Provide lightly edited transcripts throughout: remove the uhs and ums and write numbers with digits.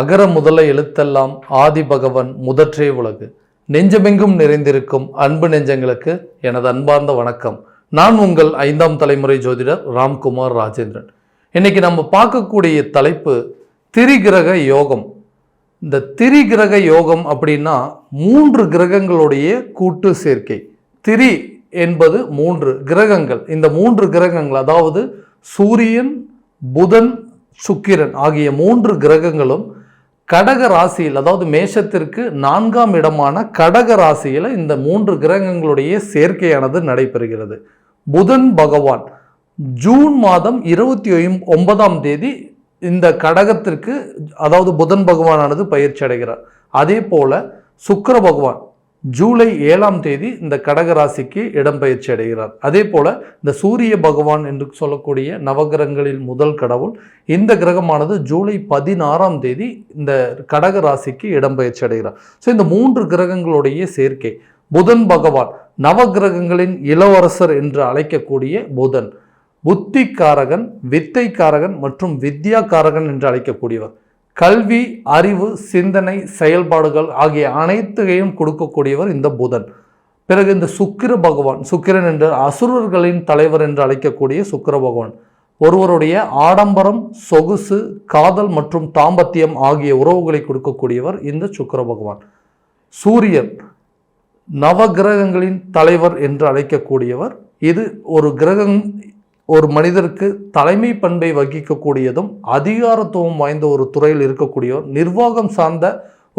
அகர முதல எழுத்தெல்லாம் ஆதி பகவன் முதற்றே உலகு. நெஞ்சமெங்கும் நிறைந்திருக்கும் அன்பு நெஞ்சங்களுக்கு எனது அன்பார்ந்த வணக்கம். நான் உங்கள் 5ஆம் தலைமுறை ஜோதிடர் ராம்குமார் ராஜேந்திரன். இன்னைக்கு நம்ம பார்க்கக்கூடிய தலைப்பு திரிகிரக யோகம். இந்த திரிகிரக யோகம் அப்படின்னா 3 கிரகங்களுடைய கூட்டு சேர்க்கை. திரி என்பது 3 கிரகங்கள். இந்த 3 கிரகங்கள் அதாவது சூரியன், புதன், சுக்கிரன் ஆகிய 3 கிரகங்களும் கடக ராசியில், அதாவது மேஷத்திற்கு 4ஆம் இடமான கடக ராசியில் இந்த 3 கிரகங்களுடைய சேர்க்கையானது நடைபெறுகிறது. புதன் பகவான் ஜூன் மாதம் 29ஆம் தேதி இந்த கடகத்திற்கு, அதாவது புதன் பகவானானது பயிற்சி அடைகிறார். அதே போல சுக்கிர பகவான் ஜூலை 7ஆம் தேதி இந்த கடகராசிக்கு இடம்பெயர்ச்சி அடைகிறார். அதே போல இந்த சூரிய பகவான் என்று சொல்லக்கூடிய நவகிரகங்களில் முதல் கடவுள், இந்த கிரகமானது ஜூலை 16ஆம் தேதி இந்த கடகராசிக்கு இடம்பெயர்ச்சி அடைகிறார். ஸோ இந்த 3 கிரகங்களுடைய சேர்க்கை. புதன் பகவான் நவகிரகங்களின் இளவரசர் என்று அழைக்கக்கூடிய புதன், புத்திக்காரகன், வித்தைக்காரகன் மற்றும் வித்யாக்காரகன் என்று அழைக்கக்கூடியவர். கல்வி, அறிவு, சிந்தனை, செயல்பாடுகள் ஆகிய அனைத்தையும் கொடுக்கக்கூடியவர் இந்த புதன். பிறகு இந்த சுக்கிர பகவான், சுக்கிரன் என்ற அசுரர்களின் தலைவர் என்று அழைக்கக்கூடிய சுக்கிர பகவான், ஒருவருடைய ஆடம்பரம், சொகுசு, காதல் மற்றும் தாம்பத்தியம் ஆகிய உறவுகளை கொடுக்கக்கூடியவர் இந்த சுக்கிர பகவான். சூரியன் நவகிரகங்களின் தலைவர் என்று அழைக்கக்கூடியவர். இது ஒரு கிரகம் ஒரு மனிதருக்கு தலைமை பண்பை வகிக்கக்கூடியதும் அதிகாரத்துவம் வாய்ந்த ஒரு துறையில் இருக்கக்கூடியவர், நிர்வாகம் சார்ந்த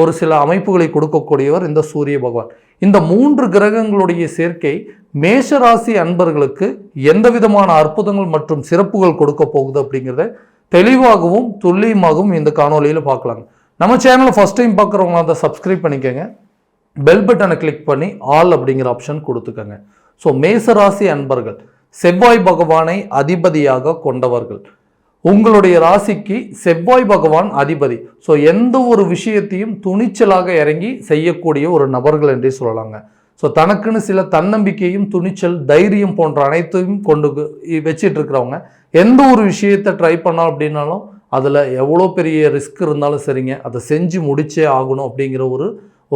ஒரு சில அமைப்புகளை கொடுக்கக்கூடியவர் இந்த சூரிய பகவான். இந்த 3 கிரகங்களுடைய சேர்க்கை மேஷராசி அன்பர்களுக்கு எந்த விதமான அற்புதங்கள் மற்றும் சிறப்புகள் கொடுக்க போகுது அப்படிங்கிறத தெளிவாகவும் துல்லியமாகவும் இந்த காணொலியில் பார்க்கலாங்க. நம்ம சேனலை ஃபர்ஸ்ட் டைம் பார்க்குறவங்க அதை சப்ஸ்கிரைப் பண்ணிக்கோங்க, பெல் பட்டனை கிளிக் பண்ணி ஆல் அப்படிங்கிற ஆப்ஷன் கொடுத்துக்கோங்க. ஸோ மேஷராசி அன்பர்கள் செவ்வாய் பகவானை அதிபதியாக கொண்டவர்கள். உங்களுடைய ராசிக்கு செவ்வாய் பகவான் அதிபதி. ஸோ எந்த ஒரு விஷயத்தையும் துணிச்சலாக இறங்கி செய்யக்கூடிய ஒரு நபர்கள் என்றே சொல்லலாங்க. ஸோ தனக்குன்னு சில தன்னம்பிக்கையும் துணிச்சல், தைரியம் போன்ற அனைத்தையும் கொண்டு வச்சிட்டு இருக்கிறவங்க எந்த ஒரு விஷயத்தை ட்ரை பண்ணோம் அப்படின்னாலும் அதில் எவ்வளோ பெரிய ரிஸ்க் இருந்தாலும் சரிங்க, அதை செஞ்சு முடிச்சே ஆகணும் அப்படிங்கிற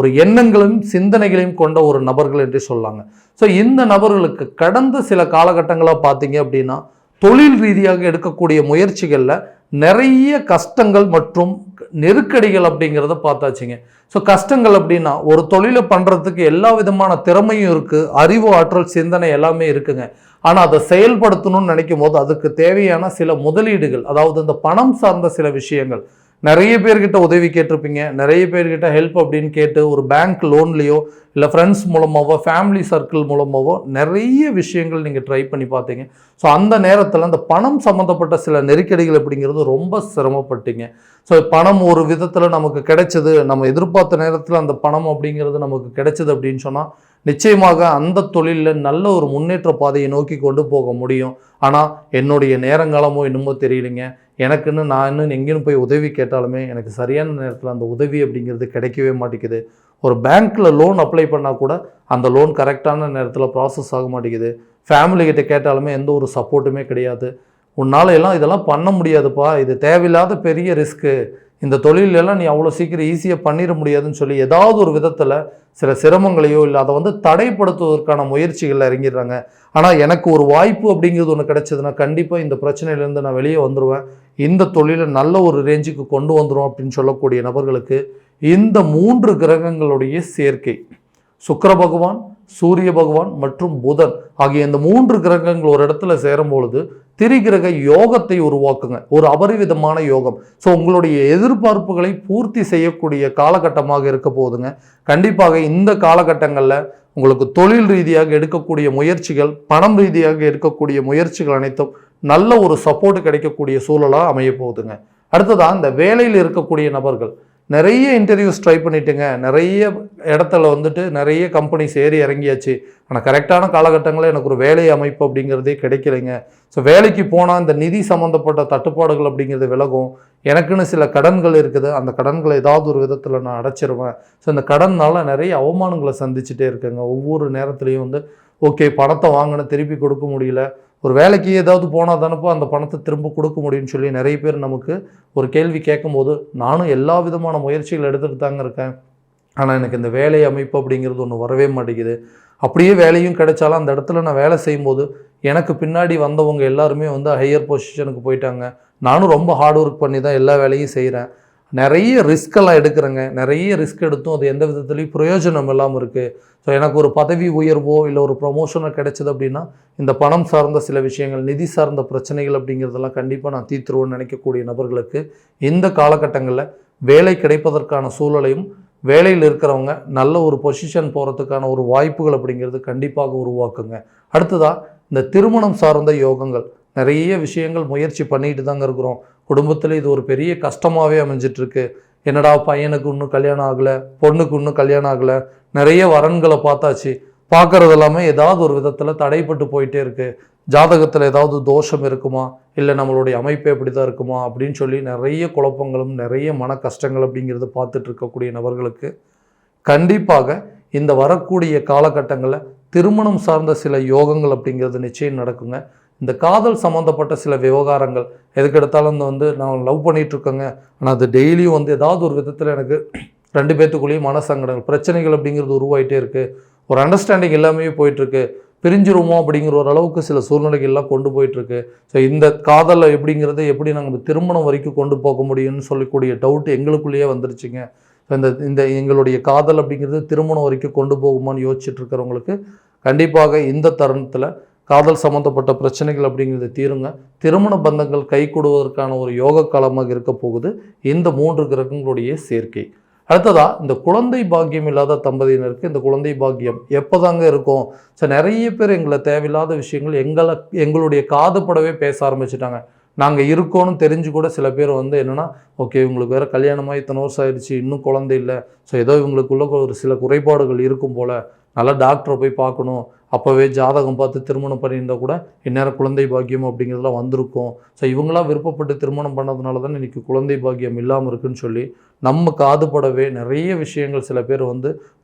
ஒரு எண்ணங்களையும் சிந்தனைகளையும் கொண்ட ஒரு நபர்கள் என்று சொல்லலாங்க. ஸோ இந்த நபர்களுக்கு கடந்த சில காலகட்டங்களாக பார்த்தீங்க அப்படின்னா தொழில் ரீதியாக எடுக்கக்கூடிய முயற்சிகளில் நிறைய கஷ்டங்கள் மற்றும் நெருக்கடிகள் அப்படிங்கிறத பார்த்தாச்சுங்க. ஸோ கஷ்டங்கள் அப்படின்னா ஒரு தொழிலை பண்ணுறதுக்கு எல்லா விதமான திறமையும் இருக்குது, அறிவு, ஆற்றல், சிந்தனை எல்லாமே இருக்குங்க. ஆனால் அதை செயல்படுத்தணும்னு நினைக்கும் போது அதுக்கு தேவையான சில முதலீடுகள், அதாவது இந்த பணம் சார்ந்த சில விஷயங்கள், நிறைய பேர்கிட்ட உதவி கேட்டிருப்பீங்க, நிறைய பேர்கிட்ட ஹெல்ப் அப்படின்னு கேட்டு ஒரு பேங்க் லோன்லேயோ இல்லை ஃப்ரெண்ட்ஸ் மூலமாகவோ ஃபேமிலி சர்க்கிள் மூலமாகவோ நிறைய விஷயங்கள் நீங்கள் ட்ரை பண்ணி பார்த்தீங்க. ஸோ அந்த நேரத்தில் அந்த பணம் சம்மந்தப்பட்ட சில நெருக்கடிகள் அப்படிங்கிறது ரொம்ப சிரமப்பட்டீங்க. ஸோ பணம் ஒரு விதத்தில் நமக்கு கிடைச்சது, நம்ம எதிர்பார்த்த நேரத்தில் அந்த பணம் அப்படிங்கிறது நமக்கு கிடைச்சது அப்படின்னு சொன்னால் நிச்சயமாக அந்த தொழிலில் நல்ல ஒரு முன்னேற்ற பாதையை நோக்கி கொண்டு போக முடியும். ஆனால் என்னுடைய நேரங்காலமோ என்னமோ தெரியலைங்க, எனக்குன்னு நான் இன்னும் எங்கேயும் போய் உதவி கேட்டாலுமே எனக்கு சரியான நேரத்தில் அந்த உதவி அப்படிங்கிறது கிடைக்கவே மாட்டேங்குது. ஒரு பேங்க்கில் லோன் அப்ளை பண்ணால் கூட அந்த லோன் கரெக்டான நேரத்தில் ப்ராசஸ் ஆக மாட்டேங்குது. ஃபேமிலிக்கிட்ட கேட்டாலுமே எந்த ஒரு சப்போர்ட்டுமே கிடையாது. உன்னால் எல்லாம் இதெல்லாம் பண்ண முடியாதுப்பா, இது தேவையில்லாத பெரிய ரிஸ்க்கு, இந்த தொழிலெல்லாம் நீ அவ்வளோ சீக்கிரம் ஈஸியாக பண்ணிட முடியாதுன்னு சொல்லி ஏதாவது ஒரு விதத்தில் சில சிரமங்களையோ இல்லை அதை தடைப்படுத்துவதற்கான முயற்சிகளில் இறங்கிடுறாங்க. ஆனால் எனக்கு ஒரு வாய்ப்பு அப்படிங்கிறது ஒன்று கிடைச்சதுன்னா கண்டிப்பாக இந்த பிரச்சனையிலேருந்து நான் வெளியே வந்துடுவேன், இந்த தொழிலை நல்ல ஒரு ரேஞ்சுக்கு கொண்டு வந்துடும் அப்படின்னு சொல்லக்கூடிய நபர்களுக்கு இந்த 3 கிரகங்களுடைய சேர்க்கை, சுக்கிர பகவான், சூரிய பகவான் மற்றும் புதன் ஆகிய இந்த 3 கிரகங்கள் ஒரு இடத்துல சேரும் பொழுது திரிகிரக யோகத்தை உருவாக்குங்க, ஒரு அபரிவிதமான யோகம். ஸோ உங்களுடைய எதிர்பார்ப்புகளை பூர்த்தி செய்யக்கூடிய காலகட்டமாக இருக்க போகுதுங்க. கண்டிப்பாக இந்த காலகட்டங்களில் உங்களுக்கு தொழில் ரீதியாக எடுக்கக்கூடிய முயற்சிகள், பணம் ரீதியாக எடுக்கக்கூடிய முயற்சிகள் அனைத்தும் நல்ல ஒரு சப்போர்ட் கிடைக்கக்கூடிய சூழலாக அமைய போகுதுங்க. அடுத்ததான் இந்த வேலையில் இருக்கக்கூடிய நபர்கள் நிறைய இன்டர்வியூஸ் ட்ரை பண்ணிட்டுங்க, நிறைய இடத்துல நிறைய கம்பெனிஸ் ஏறி இறங்கியாச்சு. ஆனால் கரெக்டான காலகட்டங்களில் எனக்கு ஒரு வேலை அமைப்பு அப்படிங்கிறதே கிடைக்கலைங்க. ஸோ வேலைக்கு போனால் இந்த நிதி சம்மந்தப்பட்ட தட்டுப்பாடுகள் அப்படிங்கிறது விலகும். எனக்குன்னு சில கடன்கள் இருக்குது, அந்த கடன்களை ஏதாவது ஒரு விதத்தில் நான் அடைச்சிருவேன். ஸோ இந்த கடனால் நிறைய அவமானங்களை சந்திச்சுட்டே இருக்கேங்க. ஒவ்வொரு நேரத்துலையும் ஓகே பணத்தை வாங்கின திருப்பி கொடுக்க முடியல, ஒரு வேலைக்கு ஏதாவது போனால் தானப்போ அந்த பணத்தை திரும்ப கொடுக்க முடியும்னு சொல்லி நிறைய பேர் நமக்கு ஒரு கேள்வி கேட்கும்போது, நானும் எல்லா விதமான முயற்சிகள் எடுத்துகிட்டு தாங்க இருக்கேன். ஆனால் எனக்கு இந்த வேலை அமைப்பு அப்படிங்கிறது ஒன்று வரவே மாட்டேங்குது. அப்படியே வேலையும் கிடைச்சாலும் அந்த இடத்துல நான் வேலை செய்யும்போது எனக்கு பின்னாடி வந்தவங்க எல்லாருமே வந்து ஹையர் பொசிஷனுக்கு போயிட்டாங்க. நானும் ரொம்ப ஹார்ட் ஒர்க் பண்ணி தான் எல்லா வேலையும் செய்கிறேன். நிறைய ரிஸ்கெல்லாம் எடுக்கிறேங்க. நிறைய ரிஸ்க் எடுத்தும் அது எந்த விதத்துலேயும் பிரயோஜனம் இல்லாமல் இருக்குது. ஸோ எனக்கு ஒரு பதவி உயர்வோ இல்லை ஒரு ப்ரொமோஷனோ கிடைச்சது அப்படின்னா இந்த பணம் சார்ந்த சில விஷயங்கள், நிதி சார்ந்த பிரச்சனைகள் அப்படிங்கிறதெல்லாம் கண்டிப்பாக நான் தீர்த்துருவேன்னு நினைக்கக்கூடிய நபர்களுக்கு இந்த காலகட்டங்களில் வேலை கிடைப்பதற்கான சூழலையும், வேலையில் இருக்கிறவங்க நல்ல ஒரு பொசிஷன் போகிறதுக்கான ஒரு வாய்ப்புகள் அப்படிங்கிறது கண்டிப்பாக உருவாக்குங்க. அடுத்ததாக இந்த திருமணம் சார்ந்த யோகங்கள், நிறைய விஷயங்கள் முயற்சி பண்ணிட்டு தாங்க இருக்கிறோம். குடும்பத்தில் இது ஒரு பெரிய கஷ்டமாகவே அமைஞ்சிட்ருக்கு. என்னடா பையனுக்கு இன்னும் கல்யாணம் ஆகலை, பொண்ணுக்கு இன்னும் கல்யாணம் ஆகலை, நிறைய வரன்களை பார்த்தாச்சு, பார்க்குறது எல்லாமே ஏதாவது ஒரு விதத்தில் தடைப்பட்டு போயிட்டே இருக்குது. ஜாதகத்தில் ஏதாவது தோஷம் இருக்குமா, இல்லை நம்மளுடைய அமைப்பு எப்படி தான் இருக்குமா அப்படின்னு சொல்லி நிறைய குழப்பங்களும் நிறைய மன கஷ்டங்கள் அப்படிங்கிறது பார்த்துட்டு இருக்கக்கூடிய நபர்களுக்கு கண்டிப்பாக இந்த வரக்கூடிய காலகட்டங்களில் திருமணம் சார்ந்த சில யோகங்கள் அப்படிங்கிறது நிச்சயம் நடக்குங்க. இந்த காதல் சம்மந்தப்பட்ட சில விவகாரங்கள் எதுக்கெடுத்தாலும் நான் லவ் பண்ணிகிட்ருக்கேங்க, ஆனால் அது டெய்லியும் ஏதாவது ஒரு விதத்தில் எனக்கு ரெண்டு பேர்த்துக்குள்ளேயும் மனசங்கடங்கள் பிரச்சனைகள் அப்படிங்கிறது உருவாயிட்டே இருக்குது. ஒரு அண்டர்ஸ்டாண்டிங் எல்லாமே போயிட்டுருக்கு. பிரிஞ்சிருமோ அப்படிங்கிற ஒரு அளவுக்கு சில சூழ்நிலைகள்லாம் கொண்டு போயிட்டுருக்கு. ஸோ இந்த காதலை எப்படி நாங்கள் திருமணம் வரைக்கும் கொண்டு போக முடியும்னு சொல்லக்கூடிய டவுட் எங்களுக்குள்ளேயே வந்துருச்சுங்க. இந்த இந்த எங்களுடைய காதல் அப்படிங்கிறது திருமணம் வரைக்கும் கொண்டு போகுமான்னு யோசிச்சுட்டு இருக்கிறவங்களுக்கு கண்டிப்பாக இந்த தருணத்தில் காதல் சம்மந்தப்பட்ட பிரச்சனைகள் அப்படிங்கிறது தீருங்க. திருமண பந்தங்கள் கை கூடுவதற்கான ஒரு யோக காலமாக இருக்க போகுது இந்த 3 கிரகங்களுடைய சேர்க்கை. அடுத்ததாக இந்த குழந்தை பாக்கியம் இல்லாத தம்பதியினருக்கு இந்த குழந்தை பாக்கியம் எப்போ தாங்க இருக்கும்? ஸோ நிறைய பேர் எங்களை தேவையில்லாத விஷயங்கள் எங்களுடைய காதுபடவே பேச ஆரம்பிச்சிட்டாங்க. நாங்கள் இருக்கோன்னு தெரிஞ்சு கூட சில பேர் என்னென்னா, ஓகே இவங்களுக்கு வேறு கல்யாணமாக இத்தனை வருஷம் ஆயிடுச்சு, இன்னும் குழந்தை இல்லை, ஸோ ஏதோ இவங்களுக்குள்ள ஒரு சில குறைபாடுகள் இருக்கும் போல், நல்லா டாக்டரை போய் பார்க்கணும், அப்போவே ஜாதகம் பார்த்து திருமணம் பண்ணியிருந்தால் கூட இந்நேரம் குழந்தை பாக்கியம் அப்படிங்கிறதுலாம் வந்திருக்கும். ஸோ இவங்களாம் விருப்பப்பட்டு திருமணம் பண்ணதுனால தான் இன்றைக்கி குழந்தை பாக்கியம் இல்லாமல் இருக்குன்னு சொல்லி நம்ம காதுபடவே நிறைய விஷயங்கள் சில பேர்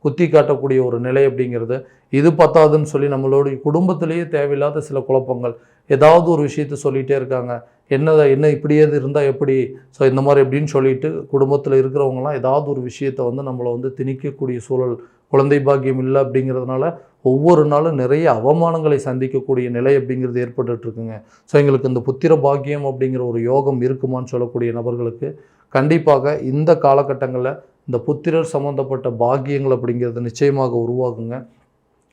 குத்தி காட்டக்கூடிய ஒரு நிலை அப்படிங்கிறது. இது பத்தாதுன்னு சொல்லி நம்மளுடைய குடும்பத்திலேயே தேவையில்லாத சில குழப்பங்கள், ஏதாவது ஒரு விஷயத்த சொல்லிகிட்டே இருக்காங்க. என்ன இப்படியே இருந்தால் எப்படி, ஸோ இந்த மாதிரி எப்படின்னு சொல்லிட்டு குடும்பத்தில் இருக்கிறவங்களாம் ஏதாவது ஒரு விஷயத்தை நம்மளை திணிக்கக்கூடிய சூழல், குழந்தை பாக்கியம் இல்லை அப்படிங்கிறதுனால ஒவ்வொரு நாளும் நிறைய அவமானங்களை சந்திக்கக்கூடிய நிலை அப்படிங்கிறது ஏற்பட்டுருக்குங்க. ஸோ எங்களுக்கு இந்த புத்திர பாக்கியம் அப்படிங்கிற ஒரு யோகம் இருக்குமான்னு சொல்லக்கூடிய நபர்களுக்கு கண்டிப்பாக இந்த காலகட்டங்களில் இந்த புத்திரர் சம்மந்தப்பட்ட பாக்கியங்கள் அப்படிங்கிறது நிச்சயமாக உருவாகுங்க.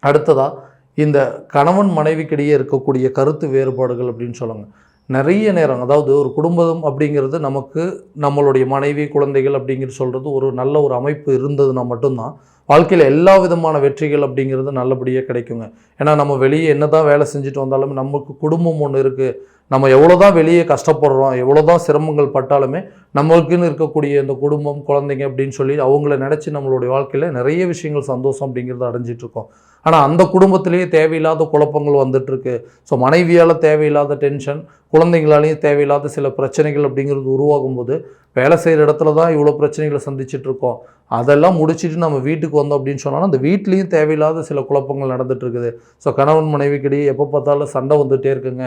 அடுத்ததாக இந்த கணவன் மனைவிக்கிடையே இருக்கக்கூடிய கருத்து வேறுபாடுகள் அப்படின்னு சொல்லுங்க. நிறைய நேரம் அதாவது ஒரு குடும்பம் அப்படிங்கிறது நமக்கு நம்மளுடைய மனைவி குழந்தைகள் அப்படிங்கிற சொல்கிறது ஒரு நல்ல ஒரு அமைப்பு இருந்ததுன்னா மட்டும்தான் வாழ்க்கையில் எல்லா விதமான வெற்றிகள் அப்படிங்கிறது நல்லபடியாக கிடைக்குங்க. ஏன்னா நம்ம வெளியே என்ன தான் வேலை செஞ்சுட்டு வந்தாலுமே நமக்கு குடும்பம் ஒன்று இருக்குது. நம்ம எவ்வளோ தான் வெளியே கஷ்டப்படுறோம், எவ்வளோ தான் சிரமங்கள் பட்டாலுமே நம்மளுக்குன்னு இருக்கக்கூடிய இந்த குடும்பம் குழந்தைங்க அப்படின்னு சொல்லி அவங்கள நினச்சி நம்மளுடைய வாழ்க்கையில் நிறைய விஷயங்கள் சந்தோஷம் அப்படிங்கிறத அடைஞ்சிட்ருக்கோம். ஆனால் அந்த குடும்பத்திலேயே தேவையில்லாத குழப்பங்கள் வந்துட்டுருக்கு. ஸோ மனைவியால் தேவையில்லாத டென்ஷன், குழந்தைங்களாலேயும் தேவையில்லாத சில பிரச்சனைகள் அப்படிங்கிறது உருவாகும் போது வேலை செய்கிற இடத்துல தான் இவ்வளோ பிரச்சனைகளை சந்திச்சிட்ருக்கோம். அதெல்லாம் முடிச்சுட்டு நம்ம வீட்டுக்கு வந்தோம் அப்படின்னு சொன்னாலும் அந்த வீட்லேயும் தேவையில்லாத சில குழப்பங்கள் நடந்துகிட்ருக்குது. ஸோ கணவன் மனைவிக்கிடையே எப்போ பார்த்தாலும் சண்டை வந்துகிட்டே இருக்குங்க.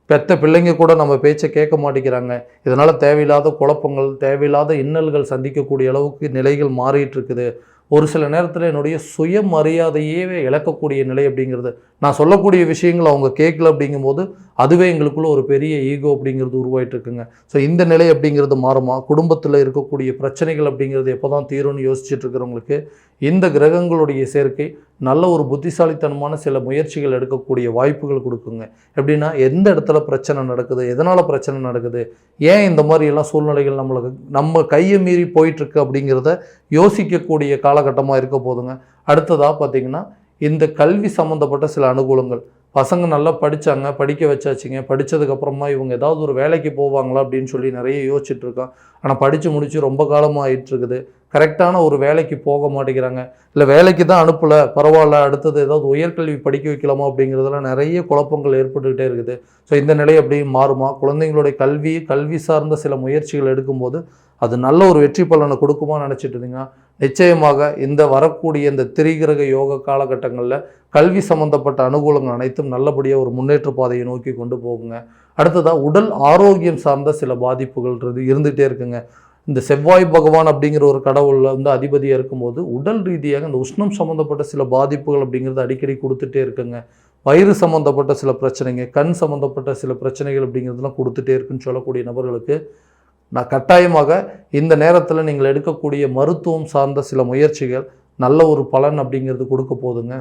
பெற்ற பிள்ளைங்க கூட நம்ம பேச்சை கேட்க மாட்டேங்கிறாங்க. இதனால் தேவையில்லாத குழப்பங்கள், தேவையில்லாத இன்னல்கள் சந்திக்கக்கூடிய அளவுக்கு நிலைகள் மாறிட்டு இருக்குது. ஒரு சில நேரத்தில் என்னுடைய சுயமரியாதையே இழக்கக்கூடிய நிலை அப்படிங்கிறது, நான் சொல்லக்கூடிய விஷயங்கள் அவங்க கேட்கல அப்படிங்கும்போது அதுவே எங்களுக்குள்ள ஒரு பெரிய ஈகோ அப்படிங்கிறது உருவாயிட்டு இருக்குங்க. ஸோ இந்த நிலை அப்படிங்கிறது மாறுமா? குடும்பத்தில் இருக்கக்கூடிய பிரச்சனைகள் அப்படிங்கிறது எப்போ தான் தீரும்னு யோசிச்சுட்டு இருக்கிறவங்களுக்கு இந்த கிரகங்களுடைய சேர்க்கை நல்ல ஒரு புத்திசாலித்தனமான சில முயற்சிகள் எடுக்கக்கூடிய வாய்ப்புகள் கொடுக்குங்க. எப்படின்னா எந்த இடத்துல பிரச்சனை நடக்குது, எதனால் பிரச்சனை நடக்குது, ஏன் இந்த மாதிரி எல்லாம் சூழ்நிலைகள் நம்ம கையை மீறி போயிட்டுருக்கு அப்படிங்கிறத யோசிக்கக்கூடிய காலகட்டமாக இருக்க போதுங்க. அடுத்ததாக பார்த்திங்கன்னா இந்த கல்வி சம்மந்தப்பட்ட சில அனுகூலங்கள், பசங்க நல்லா படித்தாங்க, படிக்க வச்சாச்சுங்க, படித்ததுக்கப்புறமா இவங்க ஏதாவது ஒரு வேலைக்கு போவாங்களா அப்படின்னு சொல்லி நிறைய யோசிச்சுட்ருக்கோம். ஆனால் படித்து முடித்து ரொம்ப காலமாக ஆகிட்டுருக்குது, கரெக்டான ஒரு வேலைக்கு போக மாட்டேங்கிறாங்க, இல்லை வேலைக்கு தான் அனுப்பலை, பரவாயில்ல அடுத்தது ஏதாவது உயர்கல்வி படிக்க வைக்கலாமா அப்படிங்கிறதுலாம் நிறைய குழப்பங்கள் ஏற்பட்டுக்கிட்டே இருக்குது. ஸோ இந்த நிலை அப்படியே மாறுமா? குழந்தைங்களுடைய கல்வி சார்ந்த சில முயற்சிகள் எடுக்கும்போது அது நல்ல ஒரு வெற்றி பலனை கொடுக்குமான்னு நினச்சிட்டு இருந்தீங்கன்னா, நிச்சயமாக இந்த வரக்கூடிய இந்த திரிகிரக யோக காலகட்டங்களில் கல்வி சம்பந்தப்பட்ட அனுகூலங்கள் அனைத்தும் நல்லபடியாக ஒரு முன்னேற்ற பாதையை நோக்கி கொண்டு போகுங்க. அடுத்ததாக உடல் ஆரோக்கியம் சார்ந்த சில பாதிப்புகள்ன்றது இருந்துகிட்டே இருக்குங்க. இந்த செவ்வாய் பகவான் அப்படிங்கிற ஒரு கடவுளில் வந்து அதிபதியாக இருக்கும்போது உடல் ரீதியாக இந்த உஷ்ணம் சம்மந்தப்பட்ட சில பாதிப்புகள் அப்படிங்கிறது அடிக்கடி கொடுத்துட்டே இருக்குங்க. வயிறு சம்மந்தப்பட்ட சில பிரச்சனைங்க, கண் சம்மந்தப்பட்ட சில பிரச்சனைகள் அப்படிங்கிறதுலாம் கொடுத்துட்டே இருக்குன்னு சொல்லக்கூடிய நபர்களுக்கு நான் கட்டாயமாக இந்த நேரத்தில் நீங்கள் எடுக்கக்கூடிய மருத்துவம் சார்ந்த சில முயற்சிகள் நல்ல ஒரு பலன் அப்படிங்கிறது கொடுக்க போதுங்க.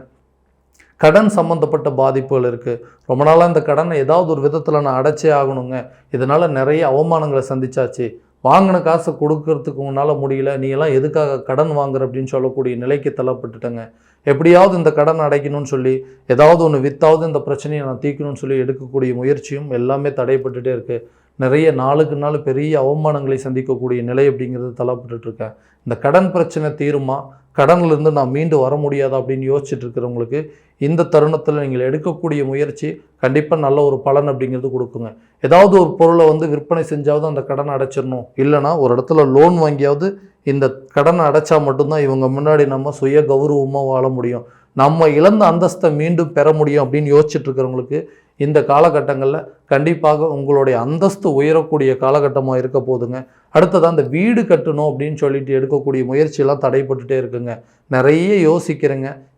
கடன் சம்மந்தப்பட்ட பாதிப்புகள் இருக்குது. ரொம்ப நாளாக இந்த கடனை ஏதாவது ஒரு விதத்தில் நான் அடைச்சே ஆகணுங்க, இதனால் நிறைய அவமானங்களை சந்திச்சாச்சு, வாங்கின காசை கொடுக்கறதுக்கு உன்னால் முடியல, நீ எல்லாம் எதுக்காக கடன் வாங்குற அப்படின்னு சொல்லக்கூடிய நிலைக்கு தள்ளப்பட்டுட்டேங்க. எப்படியாவது இந்த கடன் அடைக்கணும்னு சொல்லி ஏதாவது ஒன்று வித்தாவது இந்த பிரச்சனையை நான் தீர்க்கணும்னு சொல்லி எடுக்கக்கூடிய முயற்சியும் எல்லாமே தடைப்பட்டுகிட்டே இருக்குது. நிறைய நாளுக்கு நாள் பெரிய அவமானங்களை சந்திக்கக்கூடிய நிலை அப்படிங்கிறது தள்ளப்பட்டுருக்கேன். இந்த கடன் பிரச்சனை தீருமா, கடன்லேருந்து நான் மீண்டு வர முடியாதா அப்படின்னு யோசிச்சுட்டு இருக்கிறவங்களுக்கு இந்த தருணத்தில் நீங்கள் எடுக்கக்கூடிய முயற்சி கண்டிப்பாக நல்ல ஒரு பலன் அப்படிங்கிறது கொடுக்குங்க. ஏதாவது ஒரு பொருளை வந்து விற்பனை செஞ்சாவது அந்த கடனை அடைச்சிடணும், இல்லைனா ஒரு இடத்துல லோன் வாங்கியாவது இந்த கடனை அடைச்சா மட்டும்தான் இவங்க முன்னாடி நம்ம சுய கௌரவமாக வாழ முடியும், நம்ம இழந்த அந்தஸ்தை மீண்டும் பெற முடியும் அப்படின்னு யோசிச்சுட்டு இருக்கிறவங்களுக்கு இந்த காலகட்டங்களில் கண்டிப்பாக உங்களுடைய அந்தஸ்து உயரக்கூடிய காலகட்டமாக இருக்க போதுங்க. அடுத்ததாக அந்த வீடு கட்டணும் அப்படின்னு சொல்லிட்டு எடுக்கக்கூடிய முயற்சியெல்லாம் தடைப்பட்டுட்டே இருக்குங்க. நிறைய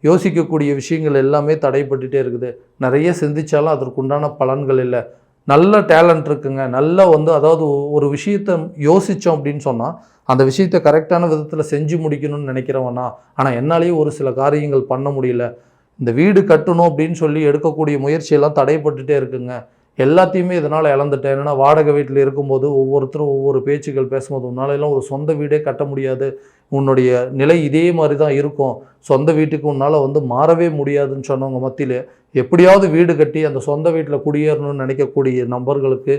யோசிக்கக்கூடிய விஷயங்கள் எல்லாமே தடைப்பட்டுட்டே இருக்குது. நிறைய சிந்திச்சாலும் அதற்குண்டான பலன்கள் இல்லை. நல்ல டேலண்ட் இருக்குங்க, நல்ல அதாவது ஒரு விஷயத்தை யோசித்தோம் அப்படின்னு சொன்னால் அந்த விஷயத்தை கரெக்டான விதத்தில் செஞ்சு முடிக்கணும்னு நினைக்கிறவனா, ஆனால் என்னாலேயே ஒரு சில காரியங்கள் பண்ண முடியல, இந்த வீடு கட்டணும் அப்படின்னு சொல்லி எடுக்கக்கூடிய முயற்சியெல்லாம் தடைப்பட்டுட்டே இருக்குங்க. எல்லாத்தையுமே இதனால் இழந்துட்டேன். ஏன்னா வாடகை வீட்டில் இருக்கும்போது ஒவ்வொருத்தரும் ஒவ்வொரு பேச்சுகள் பேசும்போது உன்னாலெல்லாம் ஒரு சொந்த வீடே கட்ட முடியாது, உன்னுடைய நிலை இதே மாதிரி தான் இருக்கும், சொந்த வீட்டுக்கு உன்னால் மாறவே முடியாதுன்னு சொன்னவங்க மத்தியில் எப்படியாவது வீடு கட்டி அந்த சொந்த வீட்டில் குடியேறணும்னு நினைக்கக்கூடிய நபர்களுக்கு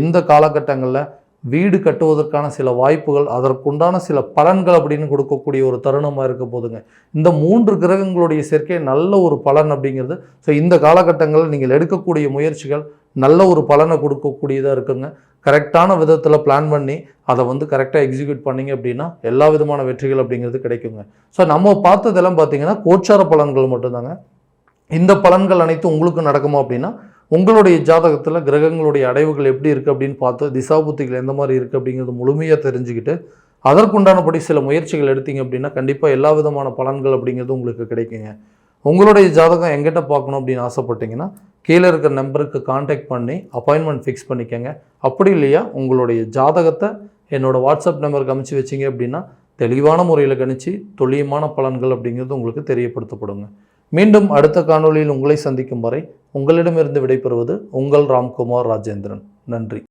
இந்த காலகட்டங்களில் வீடு கட்டுவதற்கான சில வாய்ப்புகள், அதற்குண்டான சில பலன்கள் அப்படின்னு கொடுக்கக்கூடிய ஒரு தருணமாக இருக்க போதுங்க. இந்த 3 கிரகங்களுடைய சேர்க்கை நல்ல ஒரு பலன் அப்படிங்கிறது. ஸோ இந்த காலகட்டங்களில் நீங்கள் எடுக்கக்கூடிய முயற்சிகள் நல்ல ஒரு பலனை கொடுக்கக்கூடியதாக இருக்குங்க. கரெக்டான விதத்தில் பிளான் பண்ணி அதை கரெக்டாக எக்ஸிக்யூட் பண்ணிங்க அப்படின்னா எல்லா விதமான வெற்றிகள் அப்படிங்கிறது கிடைக்குங்க. ஸோ நம்ம பார்த்ததெல்லாம் பார்த்தீங்கன்னா கோச்சார பலன்கள் மட்டும்தாங்க. இந்த பலன்கள் அனைத்தும் உங்களுக்கு நடக்குமா அப்படின்னா உங்களுடைய ஜாதகத்தில் கிரகங்களுடைய அடைவுகள் எப்படி இருக்குது அப்படின்னு பார்த்து திசாபுத்திகள் எந்த மாதிரி இருக்குது அப்படிங்கிறது முழுமையாக தெரிஞ்சுக்கிட்டு அதற்குண்டானபடி சில முயற்சிகள் எடுத்தீங்க அப்படின்னா கண்டிப்பாக எல்லா விதமான பலன்கள் அப்படிங்கிறது உங்களுக்கு கிடைக்குங்க. உங்களுடைய ஜாதகம் எங்கிட்ட பார்க்கணும் அப்படின்னு ஆசைப்பட்டீங்கன்னா கீழே இருக்கிற நம்பருக்கு கான்டாக்ட் பண்ணி அப்பாயின்மெண்ட் ஃபிக்ஸ் பண்ணிக்கோங்க. அப்படி இல்லையா உங்களுடைய ஜாதகத்தை என்னோடய வாட்ஸ்அப் நம்பருக்கு அனுப்பிச்சி வச்சிங்க அப்படின்னா தெளிவான முறையில் கணிச்சு துல்லியமான பலன்கள் அப்படிங்கிறது உங்களுக்கு தெரியப்படுத்தப்படுங்க. மீண்டும் அடுத்த காணொளியில் உங்களை சந்திக்கும் வரை உங்களிடமிருந்து விடைபெறுவது உங்கள் ராம்குமார் ராஜேந்திரன். நன்றி.